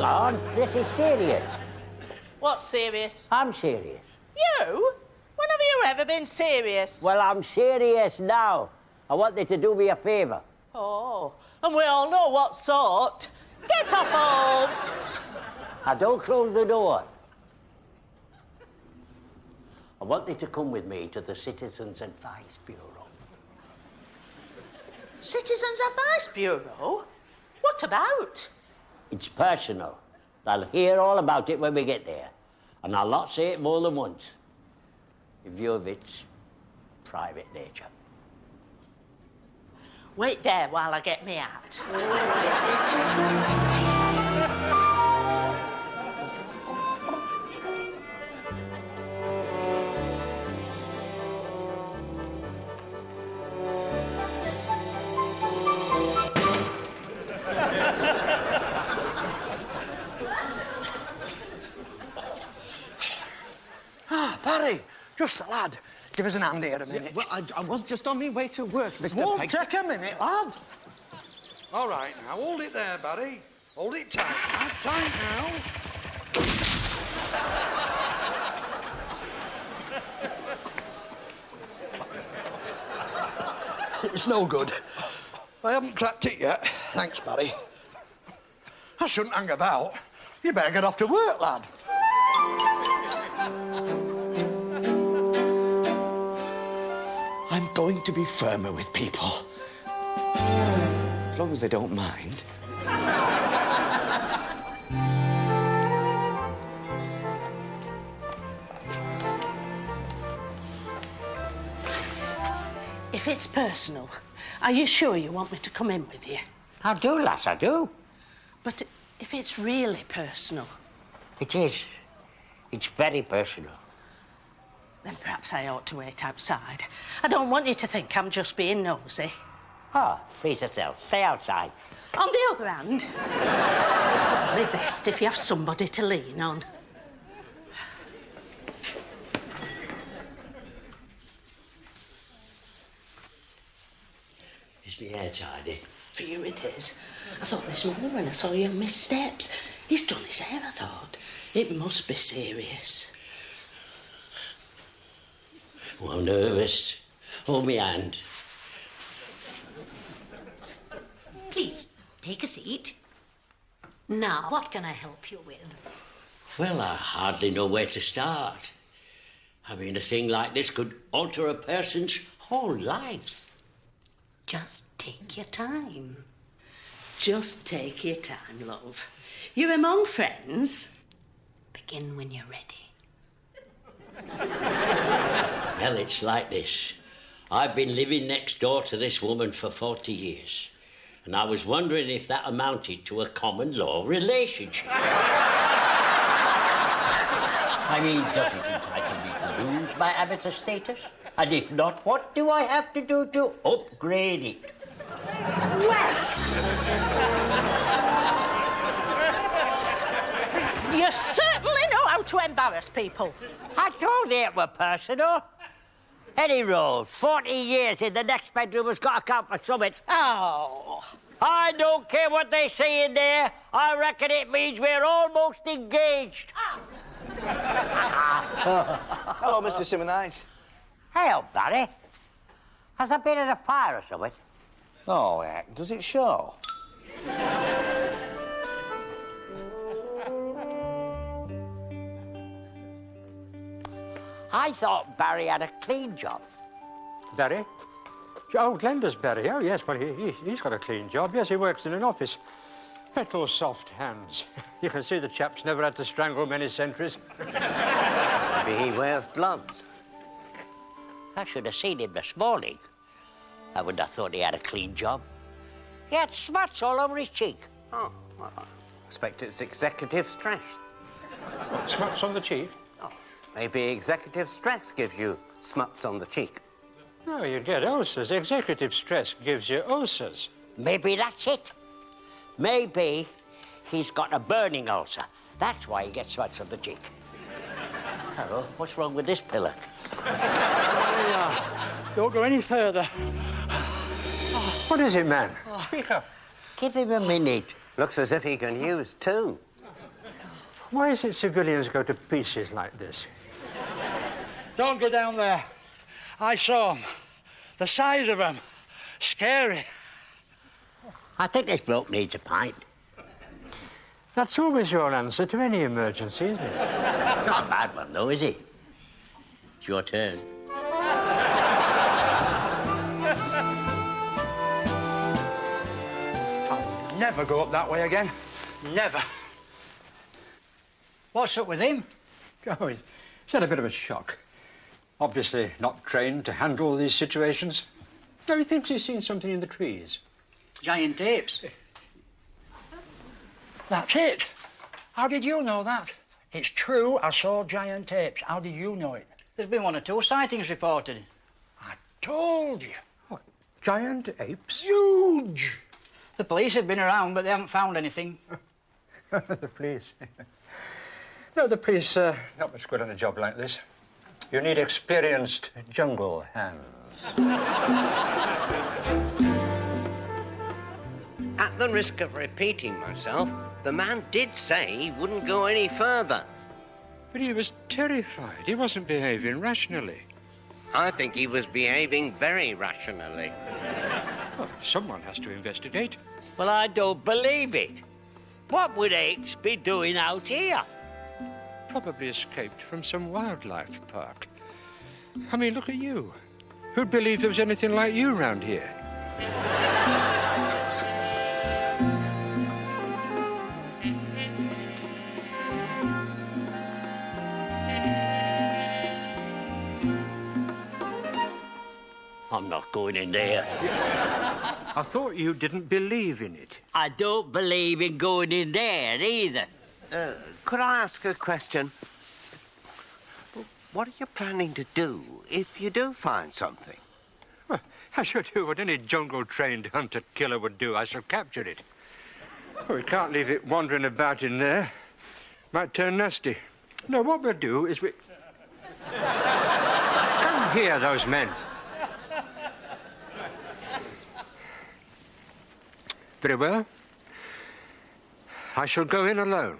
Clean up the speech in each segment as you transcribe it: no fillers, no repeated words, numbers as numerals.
hang on. This is serious. What's serious? I'm serious. You? When have you ever been serious? Well, I'm serious now. I want you to do me a favour. Oh, and we all know what sort. Get off home! Now, don't close the door. I want you to come with me to the Citizens Advice Bureau. Citizens Advice Bureau? What about? It's personal. I'll hear all about it when we get there. And I'll not say it more than once. In view of its private nature. Wait there while I get me out. Barry, just the lad. Give us an hand here a minute. Well, I was just on my way to work, Mr. Won't Peg. take a minute, lad. All right, now, hold it there, Barry. Hold it tight. Tight now. It's no good. I haven't cracked it yet. Thanks, Barry. I shouldn't hang about. You better get off to work, lad. I'm going to be firmer with people. As long as they don't mind. If it's personal, are you sure you want me to come in with you? I do, lass, I do. But if it's really personal, It is. It's very personal. then perhaps I ought to wait outside. I don't want you to think I'm just being nosy. Ah, please yourself. Stay outside. On the other hand, it's probably best if you have somebody to lean on. Is my hair tidy? For you it is. I thought this morning when I saw you on Miss Steps, he's done his hair, I thought. It must be serious. Oh, I'm nervous. Hold me hand. Please, take a seat. Now, what can I help you with? Well, I hardly know where to start. I mean, a thing like this could alter a person's whole life. Just take your time. Just take your time, love. You're among friends. Begin when you're ready. Well, it's like this. I've been living next door to this woman for 40 years. And I was wondering if that amounted to a common law relationship. I mean, does it entitle me to lose my amateur status? And if not, what do I have to do to upgrade it? Well, you certainly know how to embarrass people. I told you it were personal. Any road, 40 years in the next bedroom has got to count for something. Oh. I don't care what they say in there. I reckon it means we're almost engaged. Hello, Mr. Simonides. Hey, up, Barry. Has there been a fire or something? Oh, heck, does it show? I thought Barry had a clean job. Barry? Oh, Glenda's Barry. Oh, yes, well, he's got a clean job. Yes, he works in an office. Little soft hands. You can see the chap's never had to strangle many sentries. Maybe he wears gloves. I should have seen him this morning. I wouldn't have thought he had a clean job. He had smuts all over his cheek. Oh, well, I expect it's executive stress. Smuts on the cheek? Oh, maybe executive stress gives you smuts on the cheek. No, you get ulcers. Executive stress gives you ulcers. Maybe that's it. Maybe he's got a burning ulcer. That's why he gets smuts on the cheek. Hello, what's wrong with this pillow? Don't go any further. What is it, man? Speak up. Give him a minute. Looks as if he can use two. Why is it civilians go to pieces like this? Don't go down there. I saw 'em. The size of 'em. Scary. I think this bloke needs a pint. That's always your answer to any emergency, isn't it? Not a bad one, though, is he? It's your turn. I'll never go up that way again. Never. What's up with him? Oh, he's had a bit of a shock. Obviously not trained to handle these situations. No, he thinks he's seen something in the trees. Giant apes. That's it. How did you know that? It's true, I saw giant apes. How did you know it? There's been 1 or 2 sightings reported. I told you. What, giant apes? Huge. The police have been around, but they haven't found anything. The police. No, the police not much good on a job like this. You need experienced jungle hands. At the risk of repeating myself, the man did say he wouldn't go any further. But he was terrified. He wasn't behaving rationally. I think he was behaving very rationally. Well, someone has to investigate. Well, I don't believe it. What would apes be doing out here? Probably escaped from some wildlife park. I mean, look at you. Who'd believe there was anything like you round here? I'm not going in there. I thought you didn't believe in it. I don't believe in going in there either. Could I ask a question? What are you planning to do if you do find something? Well, I shall do what any jungle-trained hunter-killer would do. I shall capture it. Well, we can't leave it wandering about in there. Might turn nasty. No, what we'll do is we... Come here, those men. Very well. I shall go in alone.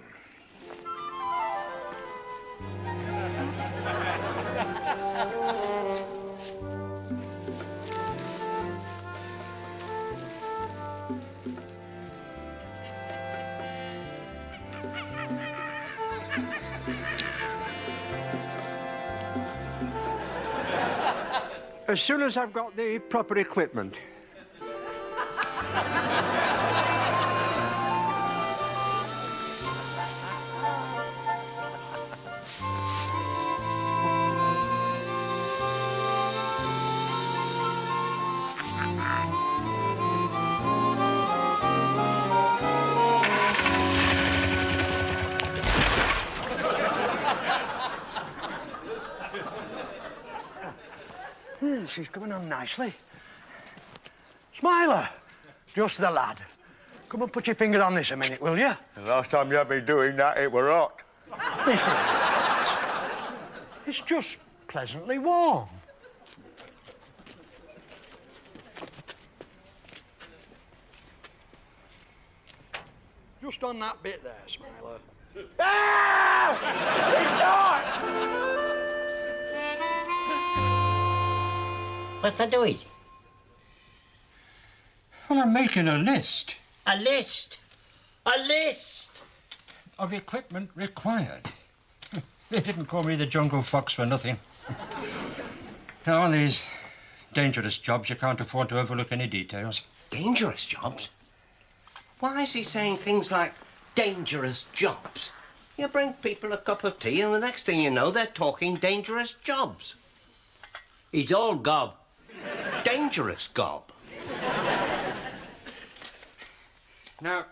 As soon as I've got the proper equipment. She's coming on nicely. Smiler, just the lad. Come and put your finger on this a minute, will you? The last time you had me doing that, it were hot. Listen, it's just pleasantly warm. Just on that bit there, Smiler. Ah! It's hot! What's that doing? Well, I'm making a list A list. A list. of equipment required. They didn't call me the Jungle Fox for nothing. Now, on these dangerous jobs, you can't afford to overlook any details. Dangerous jobs? Why is he saying things like dangerous jobs? You bring people a cup of tea and the next thing you know, they're talking dangerous jobs. He's all gob. Dangerous gob. Now,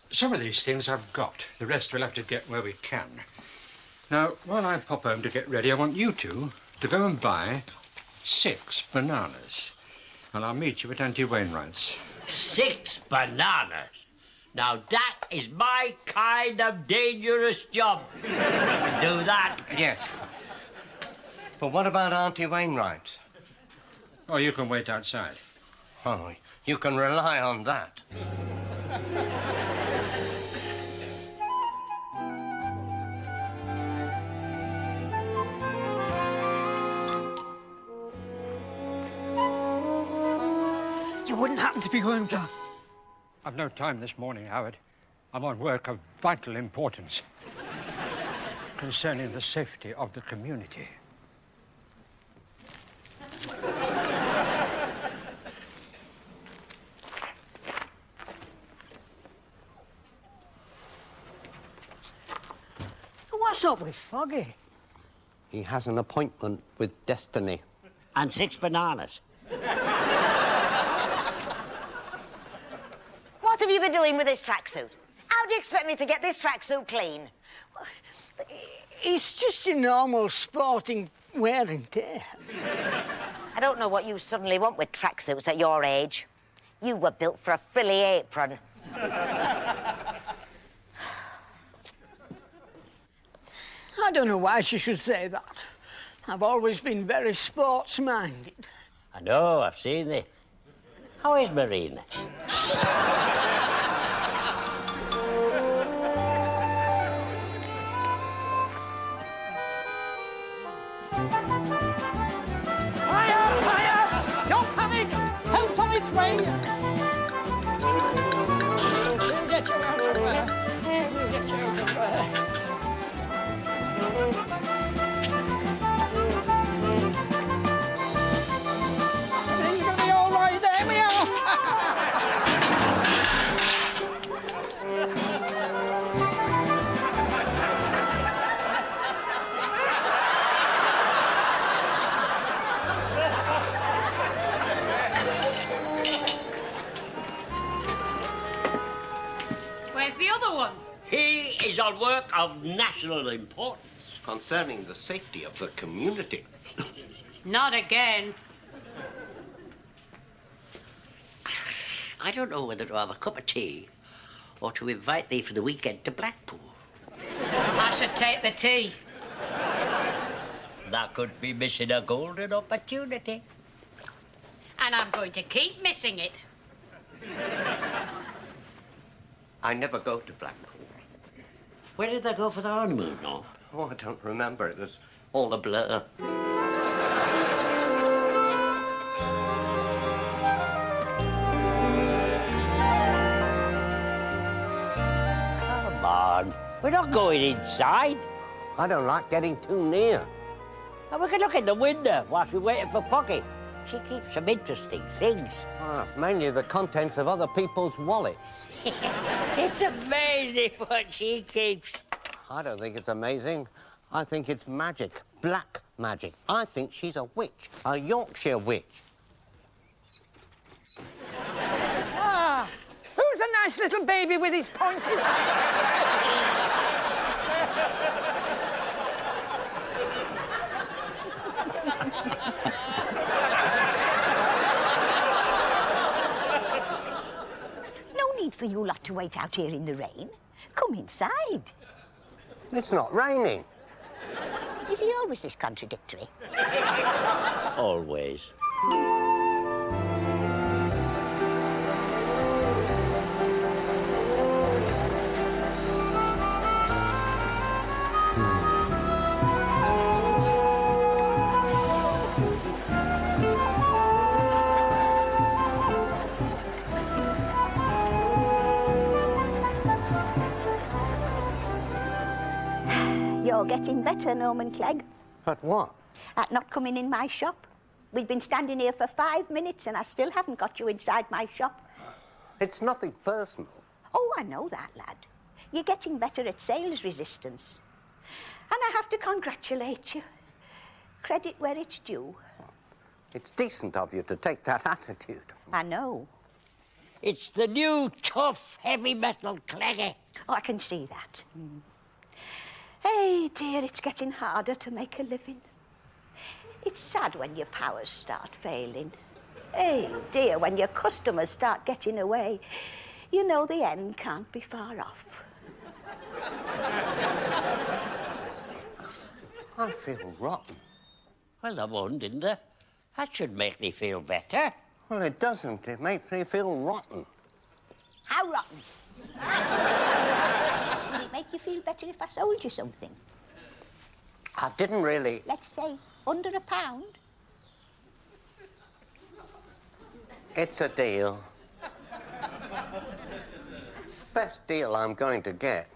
some of these things I've got. The rest we'll have to get where we can. Now, while I pop home to get ready, I want you two to go and buy 6 bananas. And I'll meet you at Auntie Wainwright's. 6 bananas. Now that is my kind of dangerous job. Do that. Yes. But what about Auntie Wainwright's? Oh, you can wait outside. Oh, you can rely on that. didn't happen to be going past. I've no time this morning, Howard. I'm on work of vital importance concerning the safety of the community. What's up with Foggy? He has an appointment with Destiny. And 6 bananas. What have you been doing with this tracksuit? How do you expect me to get this tracksuit clean? It's just your normal sporting wear and tear. I don't know what you suddenly want with tracksuits at your age. You were built for a frilly apron. I don't know why she should say that. I've always been very sports-minded. I know, I've seen it. How is Marina? Fire! Don't panic! Help's on its way! We'll get you out of there. We'll get you out of there. Are you gonna be all right? There we are! Where's the other one? He is on work of national importance. Concerning the safety of the community. Not again. I don't know whether to have a cup of tea or to invite thee for the weekend to Blackpool. I should take the tea. That could be missing a golden opportunity. And I'm going to keep missing it. I never go to Blackpool. Where did they go for the honeymoon, no? Oh, I don't remember. It was all a blur. Come on. We're not going inside. I don't like getting too near. And we can look in the window whilst we're waiting for Foggy. She keeps some interesting things. Mainly the contents of other people's wallets. It's amazing what she keeps. I don't think it's amazing. I think it's magic. Black magic. I think she's a witch. A Yorkshire witch. Ah, who's a nice little baby with his pointed No need for you lot to wait out here in the rain. Come inside. It's not raining. Is he always this contradictory? Always. You're getting better, Norman Clegg. But what? At not coming in my shop. We've been standing here for 5 minutes and I still haven't got you inside my shop. It's nothing personal. Oh, I know that, lad. You're getting better at sales resistance. And I have to congratulate you. Credit where it's due. It's decent of you to take that attitude. I know. It's the new tough heavy metal Cleggy. Oh, I can see that. Hey, dear, it's getting harder to make a living. It's sad when your powers start failing. Hey, dear, when your customers start getting away, you know the end can't be far off. I feel rotten. Well, I won, didn't I? That should make me feel better. Well, it doesn't. It makes me feel rotten. How rotten? Would it make you feel better if I sold you something? I didn't really... Let's say under £1. It's a deal. Best deal I'm going to get.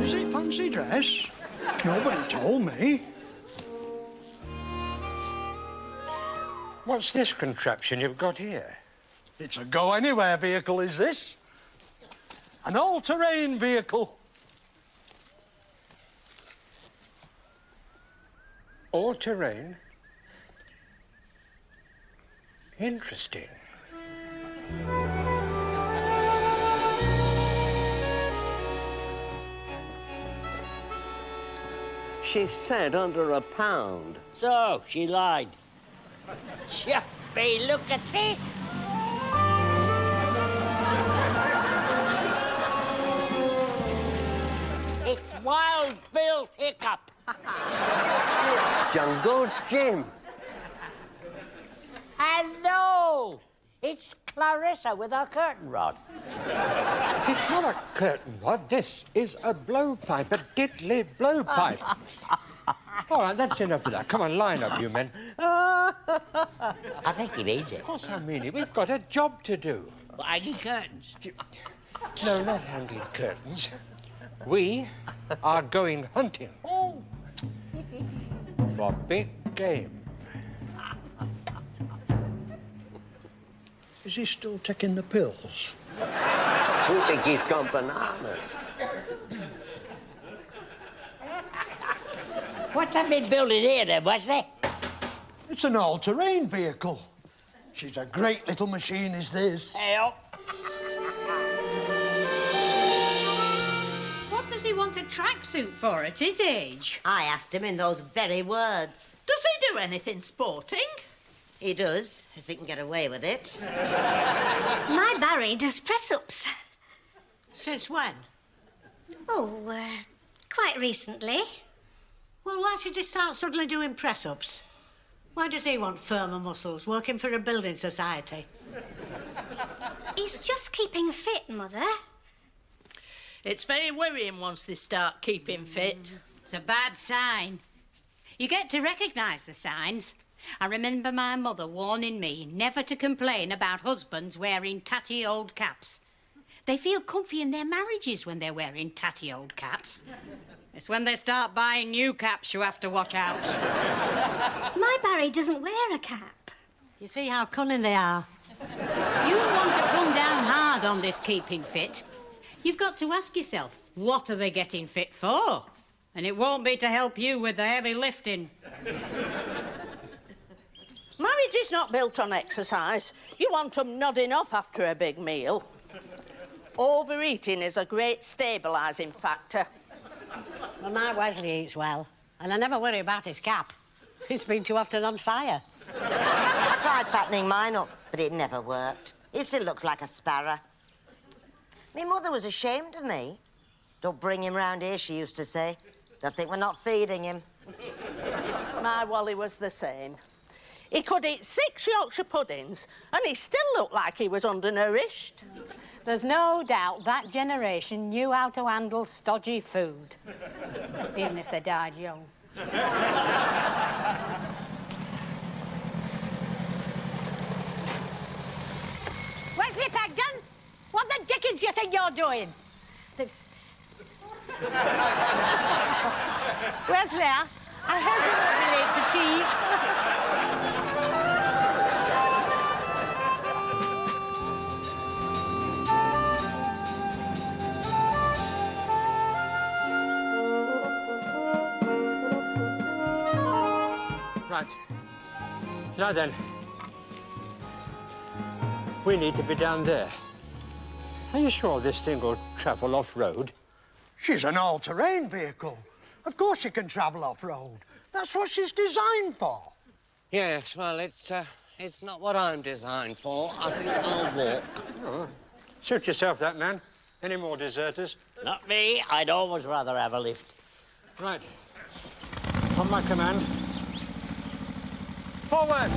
Is it fancy dress? Nobody told me. What's this contraption you've got here? It's a go-anywhere vehicle, is this? An all-terrain vehicle. All-terrain? Interesting. She said under £1. So, she lied. Chuffy, look at this. It's Wild Bill Hiccup. Jungle Jim. Hello. It's Clarissa with her curtain rod. It's not a curtain rod. This is a blowpipe, a diddly blowpipe. All right, that's enough of that. Come on, line up, you men. I think he needs it. Of course I mean it. We've got a job to do. Well, hanging curtains. No, not hanging curtains. We are going hunting. Oh. For big game. Is he still taking the pills? You think he's gone bananas? What's that been building here then, Wesley? It's an all-terrain vehicle. She's a great little machine, is this. Hey, What does he want a tracksuit for at his age? I asked him in those very words. Does he do anything sporting? He does, if he can get away with it. My Barry does press-ups. Since when? Oh, quite recently. Well, why should he start suddenly doing press-ups? Why does he want firmer muscles, working for a building society? He's just keeping fit, Mother. It's very worrying once they start keeping fit. It's a bad sign. You get to recognise the signs. I remember my mother warning me never to complain about husbands wearing tatty old caps. They feel comfy in their marriages when they're wearing tatty old caps. It's when they start buying new caps you have to watch out. My Barry doesn't wear a cap. You see how cunning they are? You want to come down hard on this keeping fit. You've got to ask yourself, what are they getting fit for? And it won't be to help you with the heavy lifting. Marriage is not built on exercise. You want them nodding off after a big meal. Overeating is a great stabilising factor. Well, my Wesley eats well, and I never worry about his cap. It's been too often on fire. I tried fattening mine up, but it never worked. He still looks like a sparrow. My mother was ashamed of me. Don't bring him round here, she used to say. They'll think we're not feeding him. My Wally was the same. He could eat 6 Yorkshire puddings, and he still looked like he was undernourished. There's no doubt that generation knew how to handle stodgy food, even if they died young. Wesley Pegden, what the dickens do you think you're doing? Wesley, I hope you won't be late for tea. Right. Now then, we need to be down there. Are you sure this thing will travel off-road? She's an all-terrain vehicle. Of course she can travel off-road. That's what she's designed for. Yes, well, it's It's not what I'm designed for. I think I'll walk. Oh, suit yourself, that man. Any more deserters? Not me. I'd always rather have a lift. Right. On my command. Forward!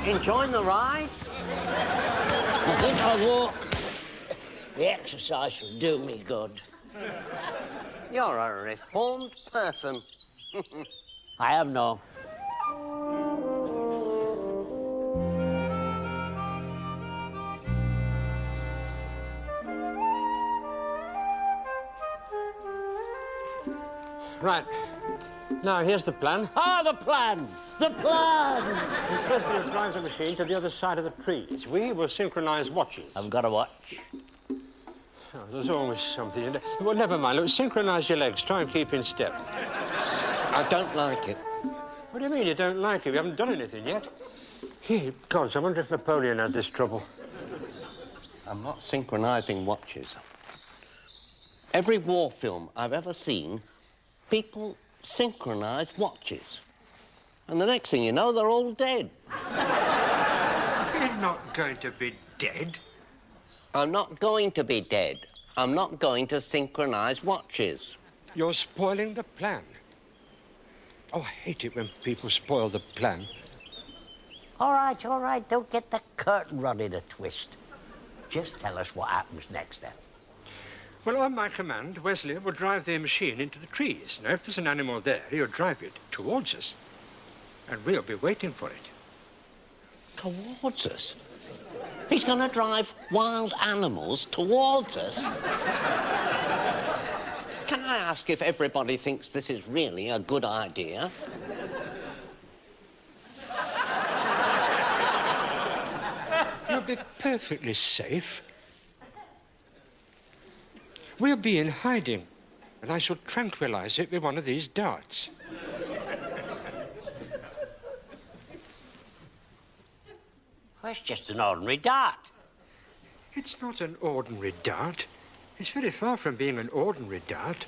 Enjoying the ride? I think I'll walk. The exercise will do me good. You're a reformed person. I am no. Right. Now, here's the plan. Ah, the plan! The plan! Wesley will drive the machine to the other side of the trees. We will synchronise watches. I've got a watch. Oh, there's always something in it. Well, never mind. Look, synchronise your legs. Try and keep in step. I don't like it. What do you mean you don't like it? We haven't done anything yet. Hey, gods, I wonder if Napoleon had this trouble. I'm not synchronising watches. Every war film I've ever seen, people synchronise watches. And the next thing you know, they're all dead. You're not going to be dead. I'm not going to be dead. I'm not going to synchronise watches. You're spoiling the plan. Oh, I hate it when people spoil the plan. All right. Don't get the curtain rod in a twist. Just tell us what happens next, then. Well, on my command, Wesley will drive the machine into the trees. Now, if there's an animal there, he'll drive it towards us. And we'll be waiting for it. Towards us? He's going to drive wild animals towards us? Can I ask if everybody thinks this is really a good idea? You'll be perfectly safe. We'll be in hiding, and I shall tranquilise it with one of these darts. Well, it's just an ordinary dart. It's not an ordinary dart. It's very far from being an ordinary dart.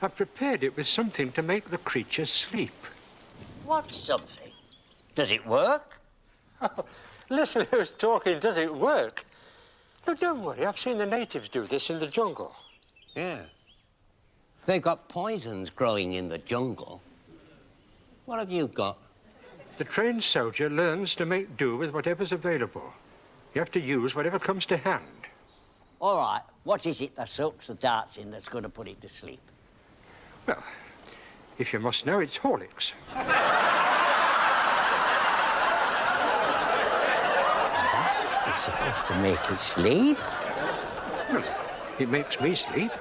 I've prepared it with something to make the creature sleep. What something? Does it work? Oh, listen who's talking. Does it work? No, don't worry. I've seen the natives do this in the jungle. Yeah. They've got poisons growing in the jungle. What have you got? The trained soldier learns to make do with whatever's available. You have to use whatever comes to hand. All right. What is it that soaks the darts in that's going to put it to sleep? Well, if you must know, it's Horlicks. That is supposed to make it sleep? Well, it makes me sleep.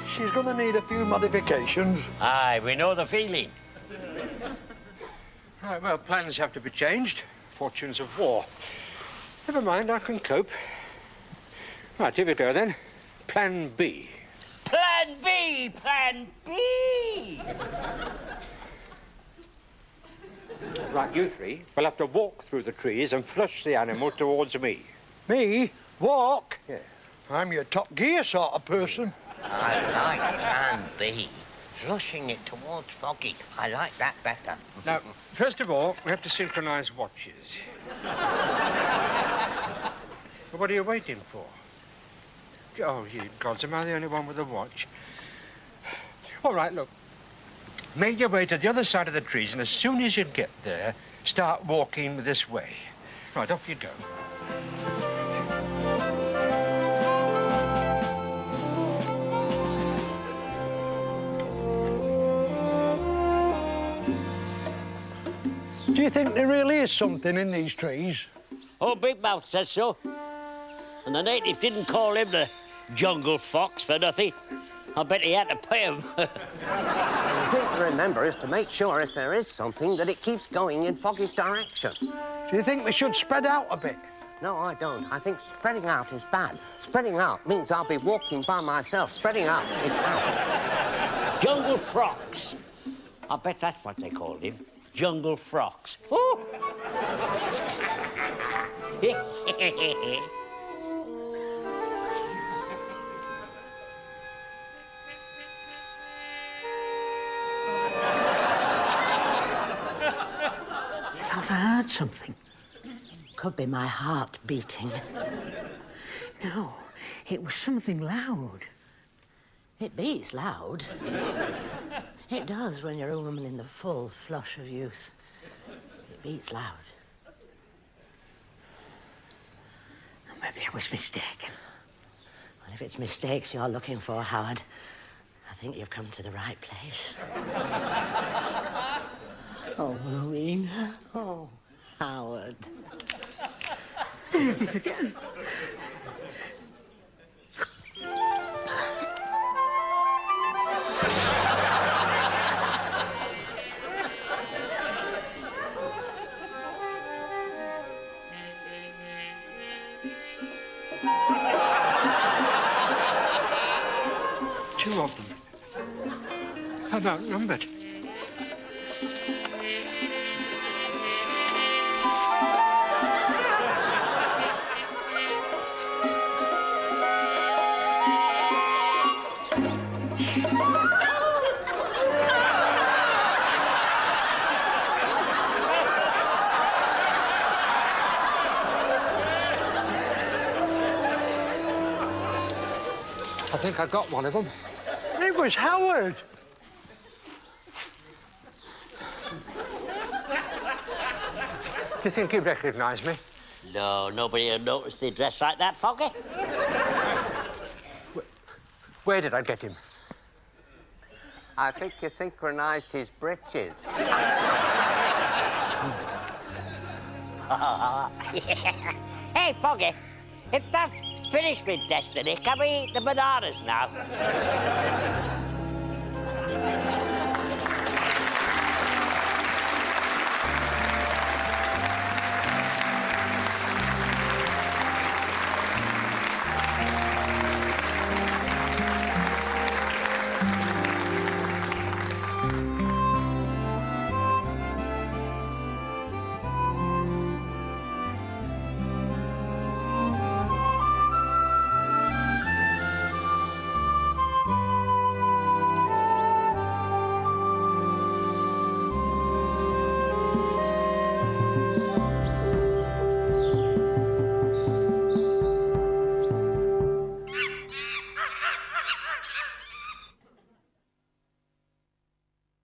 She's going to need a few modifications. Aye, we know the feeling. Right, well, plans have to be changed. Fortunes of war. Never mind, I can cope. Right, here we go then. Plan B. Plan B! Plan B! Right, you three will have to walk through the trees and flush the animal towards me. Me? Walk? Yeah. I'm your Top Gear sort of person. I like Plan B. Flushing it towards Foggy. I like that better. Now, first of all, we have to synchronise watches. Well, what are you waiting for? Oh, ye gods, am I the only one with a watch? All right, look. Make your way to the other side of the trees, and as soon as you get there, start walking this way. Right, off you go. Do you think there really is something in these trees? Oh, Big Mouth says so. And the natives didn't call him the jungle fox for nothing. I bet he had to pay him. The thing to remember is to make sure if there is something that it keeps going in Foggy's direction. Do you think we should spread out a bit? No, I don't. I think spreading out is bad. Spreading out means I'll be walking by myself. Spreading out is out. Jungle Frocks. I bet that's what they called him. Jungle Frocks. Ooh. I thought I heard something. Could be my heart beating. No, it was something loud. It beats loud. It does when you're a woman in the full flush of youth. It beats loud. Maybe I was mistaken. Well, if it's mistakes you're looking for, Howard, I think you've come to the right place. Oh, Rowena. Oh, Howard. There it is again. Two of them. I'm outnumbered. I think I got one of them. It was Howard. Do you think he recognised me? No, nobody had noticed they dressed like that, Foggy. Where did I get him? I think you synchronised his breeches. Hey, Foggy, if that's finished with Destiny, can we eat the bananas now?